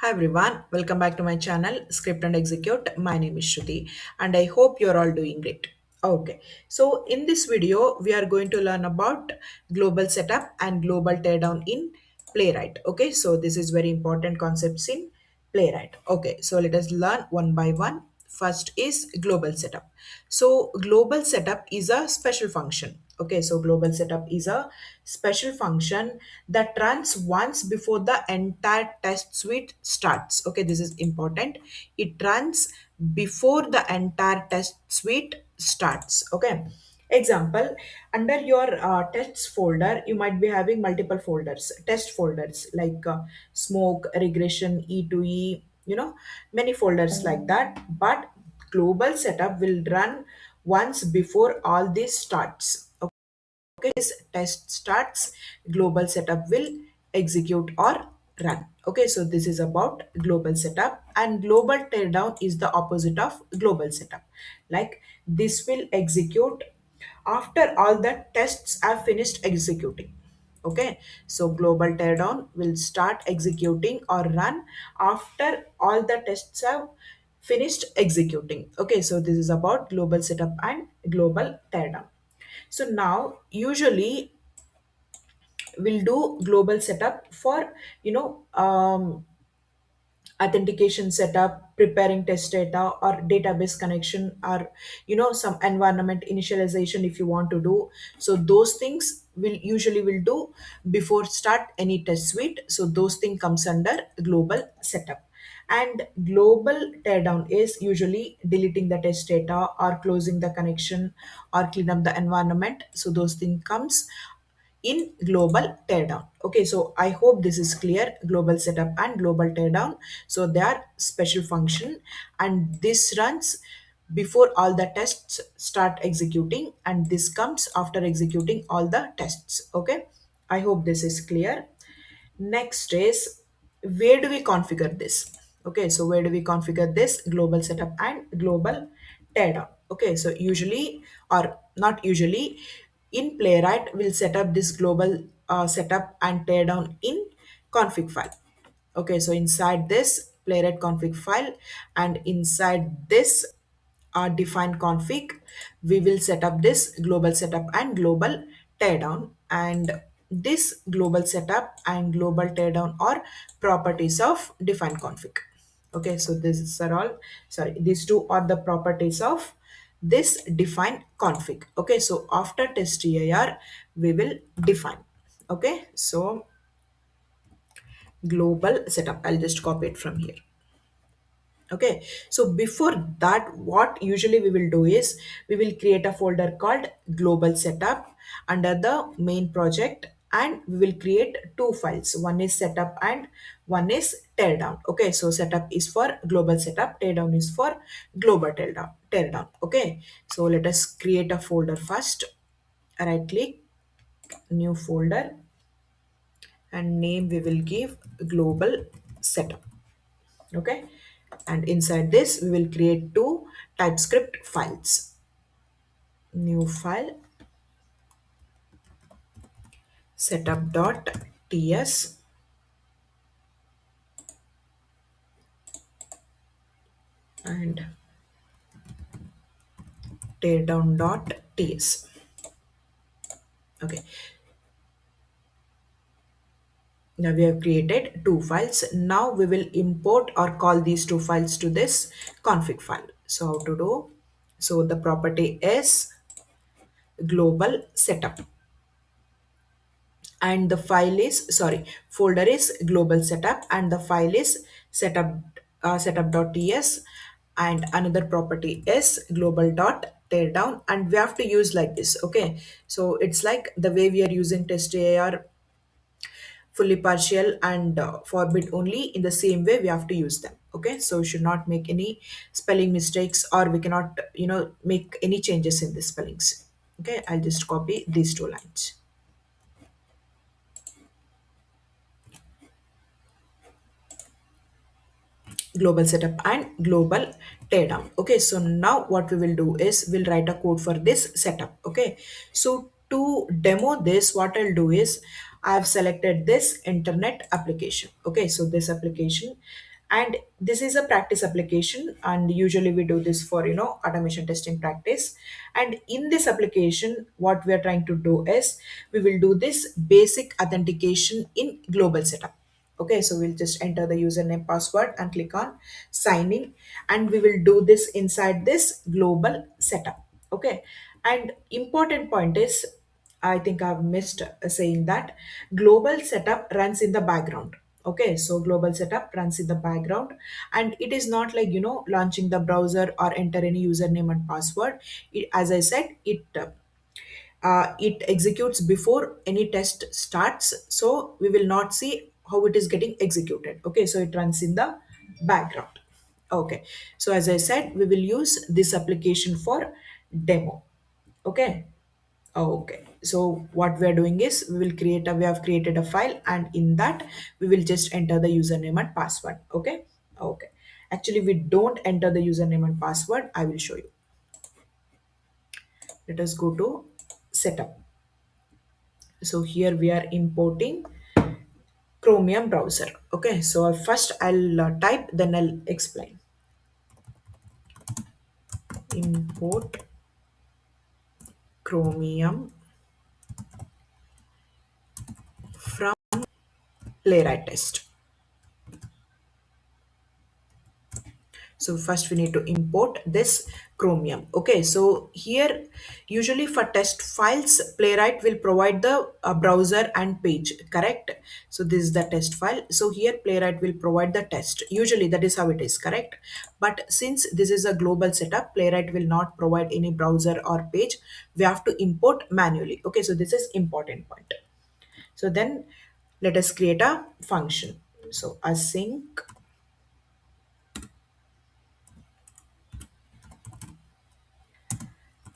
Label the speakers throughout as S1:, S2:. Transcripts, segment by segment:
S1: Hi everyone, welcome back to my channel Script and Execute. My name is Shruti and I hope you're all doing great. Okay, so in this video, we are going to learn about global setup and global teardown in Playwright. Okay, so this is very important concepts in Playwright. Okay, so let us learn one by one. First is global setup. So global setup is a special function. Okay, so global setup is a special function that runs once before the entire test suite starts. Okay, this is important. It runs before the entire test suite starts. Okay, example, under your tests folder you might be having multiple folders, test folders like smoke, regression, e2e, many folders like that. But global setup will run once before all this starts. Okay, this test starts, global setup will execute or run. Okay, so this is about global setup, and global teardown is the opposite of global setup. Like, this will execute after all the tests are finished executing. Okay, so global teardown will start executing or run after all the tests have finished executing. Okay, so this is about global setup and global teardown. So now usually we'll do global setup for authentication setup, preparing test data or database connection, or some environment initialization if you want to do. So those things will do before start any test suite. So those thing comes under global setup. And global teardown is usually deleting the test data or closing the connection or clean up the environment. So those things comes in global teardown. Okay, so I hope this is clear. Global setup and global teardown, so they are special function, and this runs before all the tests start executing, and this comes after executing all the tests. Okay, I hope this is clear. Next is, where do we configure this? Okay, so where do we configure this global setup and global teardown? Okay, so usually, or not usually, in Playwright, we'll set up this global setup and teardown in config file. Okay, so inside this Playwright config file, and inside this define config, we will set up this global setup and global teardown. And this global setup and global teardown are properties of define config. Okay, so these are all, sorry, these two are the properties of this define config. Okay, so after test TIR we will define. Okay, so global setup, I'll just copy it from here. Okay, so before that, what usually we will do is we will create a folder called global setup under the main project, and we will create two files. One is setup and one is teardown. Okay, so setup is for global setup, teardown is for global teardown. Okay, so let us create a folder first. Right click, new folder, and name we will give global setup. Okay, and inside this we will create two TypeScript files. New file, setup.ts, and teardown.ts. Okay, now we have created two files. Now we will import or call these two files to this config file. So how to do? So the property is global setup, and the file is, sorry, folder is global setup, and the file is setup.ts, and another property is global.teardown, and we have to use like this. Okay, so it's like the way we are using testdir, fully partial and for bit only, in the same way we have to use them. Okay, so we should not make any spelling mistakes, or we cannot make any changes in the spellings. Okay, I'll just copy these two lines. Global setup and global teardown. Okay, so now what we will do is we'll write a code for this setup. Okay, so to demo this, what I'll do is I've selected this internet application. Okay, so this application, And this is a practice application, and usually we do this for automation testing practice. And in this application, what we are trying to do is we will do this basic authentication in global setup. Okay, so we'll just enter the username password and click on sign in, and we will do this inside this global setup. Okay, and important point is, I think I've missed saying that global setup runs in the background. Okay, so global setup runs in the background, and it is not like launching the browser or enter any username and password. As I said, it executes before any test starts, so we will not see how it is getting executed. Okay, so it runs in the background. Okay, so as I said, we will use this application for demo. Okay. Okay, so what we are doing is we have created a file, and in that we will just enter the username and password. Okay. Okay, actually we don't enter the username and password. I will show you. Let us go to setup. So here we are importing Chromium browser. Okay, so first I'll type, then I'll explain. Import Chromium from Playwright test. So first we need to import this Chromium. Okay, so here usually for test files, Playwright will provide the browser and page, correct? So this is the test file. So here Playwright will provide the test. Usually that is how it is, correct? But since this is a global setup, Playwright will not provide any browser or page. We have to import manually. Okay, so this is important point. So then let us create a function. So async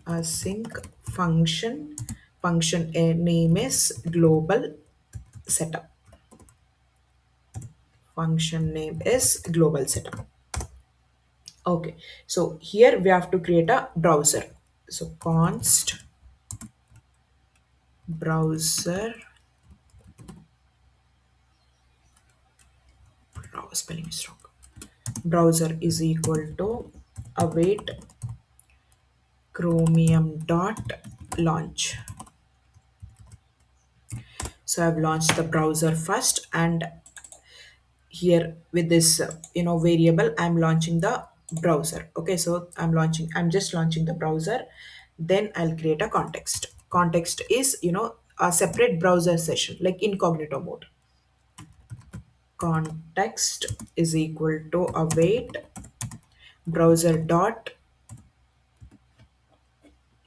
S1: async function name is global setup. Function name is global setup. Okay, so here we have to create a browser. So const browser, spelling is wrong, browser is equal to await chromium dot launch. So I've launched the browser first, and here with this variable, I'm launching the browser. Okay, so I'm just launching the browser. Then I'll create a context is a separate browser session, like incognito mode. Context is equal to await browser dot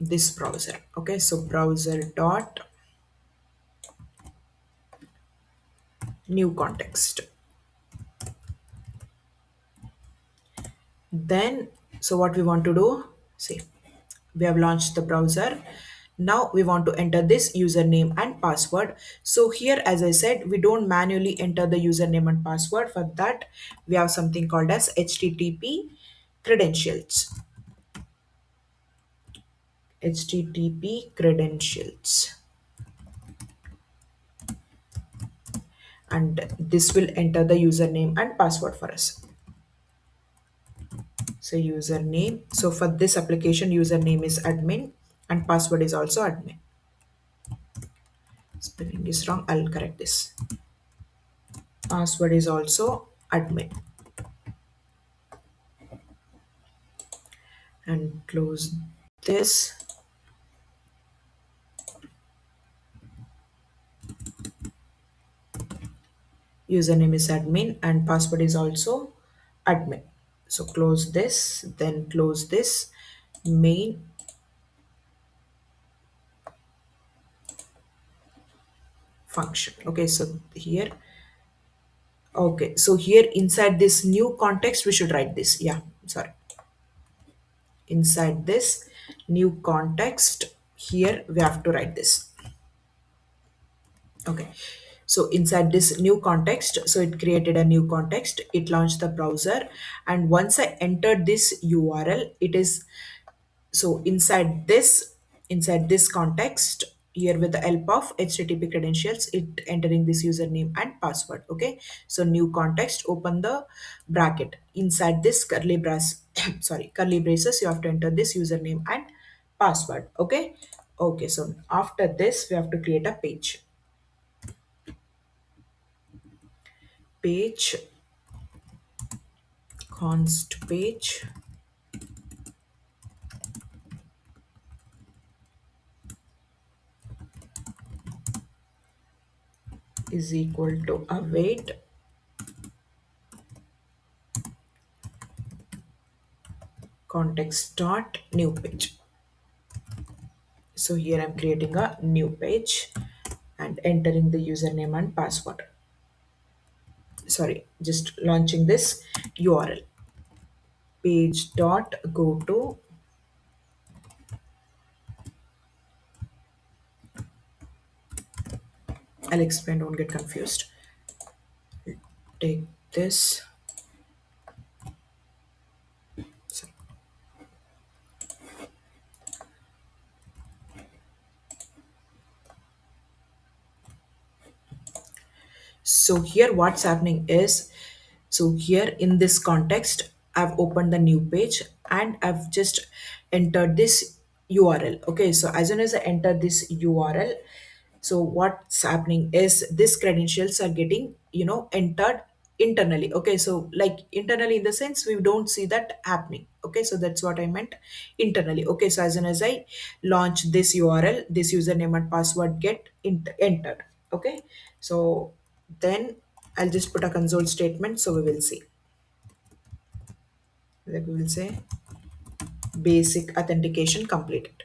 S1: this browser. Okay, so browser dot new context. Then, so what we want to do, see, we have launched the browser. Now we want to enter this username and password. So here, as I said, we don't manually enter the username and password. For that, we have something called as HTTP credentials. HTTP credentials. And this will enter the username and password for us. So username. So for this application, username is admin and password is also admin. Spelling is wrong. I'll correct this. Password is also admin. And close this. Username is admin and password is also admin. So close this, then close this main function. Okay, so here, okay, so here inside this new context, we should write this. Yeah, sorry. Inside this new context, here we have to write this. Okay, so inside this new context, so it created a new context, it launched the browser, and once I entered this URL, it is, so inside this context, here with the help of http credentials, it entering this username and password. Okay, so new context, open the bracket, inside this curly brace sorry, curly braces, you have to enter this username and password. Okay, okay, so after this we have to create a page const page is equal to await context dot new page. So here I'm creating a new page and entering the username and password. Sorry, just launching this URL. Page dot go to, I'll explain, don't get confused. Take this. Sorry. So here what's happening is, so here in this context, I've opened the new page and I've just entered this URL. Okay, so as soon as I enter this URL, so what's happening is this credentials are getting, entered internally. Okay, so like internally in the sense we don't see that happening. Okay, so that's what I meant internally. Okay, so as soon as I launch this URL, this username and password get entered. Okay, so then I'll just put a console statement, so we will see. Like we will say basic authentication completed.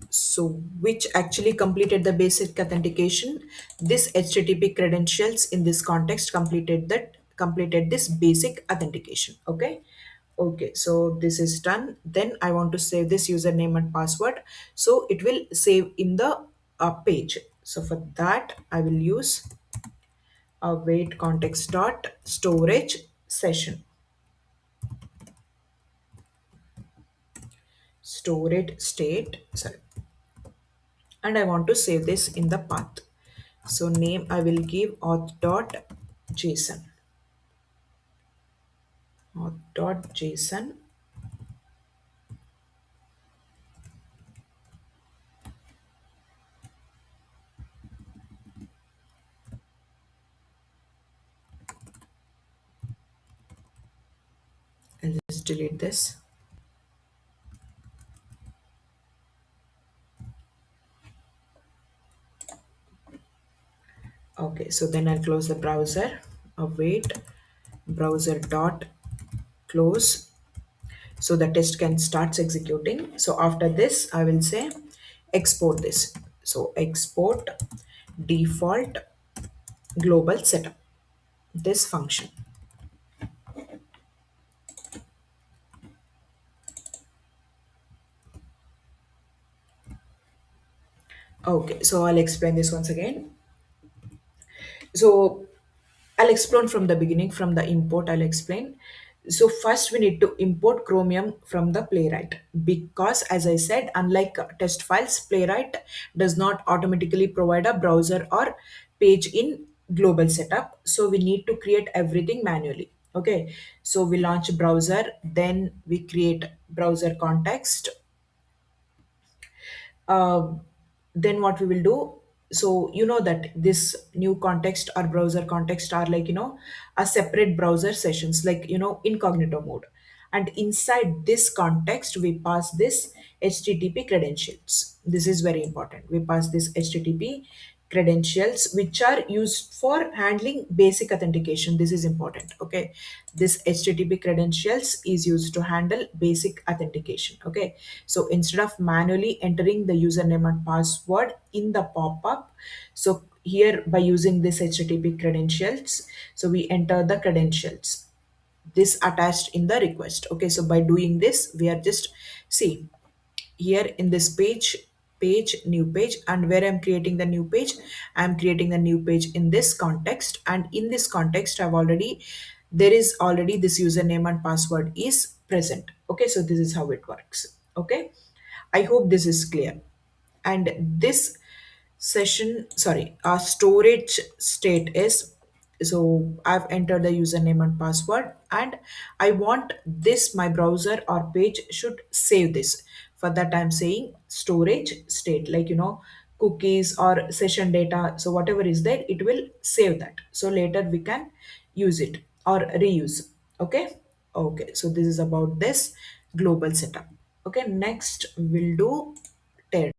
S1: So which actually completed the basic authentication? This HTTP credentials in this context completed this basic authentication. Okay. Okay, so this is done. Then I want to save this username and password. So it will save in the page. So for that, I will use await context dot storage session. Storage state. Sorry, and I want to save this in the path. So name I will give auth.json. Auth.json. I'll just delete this. Okay, so then I'll close the browser. Await browser dot close. So the test can starts executing. So after this, I will say export this. So export default global setup. This function. Okay, so I'll explain this once again. So I'll explain from the beginning, from the import, I'll explain. So first we need to import Chromium from the Playwright, because as I said, unlike test files, Playwright does not automatically provide a browser or page in global setup. So we need to create everything manually. Okay. So we launch browser, then we create browser context, uh, then what we will do, so you know that this new context or browser context are like, a separate browser sessions, like, incognito mode, and inside this context we pass this http credentials. This is very important. We pass this http credentials which are used for handling basic authentication. This is important. Okay, this http credentials is used to handle basic authentication. Okay, so instead of manually entering the username and password in the pop-up, so here by using this http credentials, so we enter the credentials, this attached in the request. Okay, so by doing this we are just, see, here in this page new page, and where I'm creating the new page, I'm creating the new page in this context, and in this context I've already there is already this username and password is present. Okay, so this is how it works. Okay, I hope this is clear. And this session, sorry, our storage state is, so I've entered the username and password, and I want this, my browser or page should save this. For that I'm saying storage state, like cookies or session data, so whatever is there, it will save that, so later we can use it or reuse. Okay. Okay, so this is about this global setup. Okay, next we'll do tear.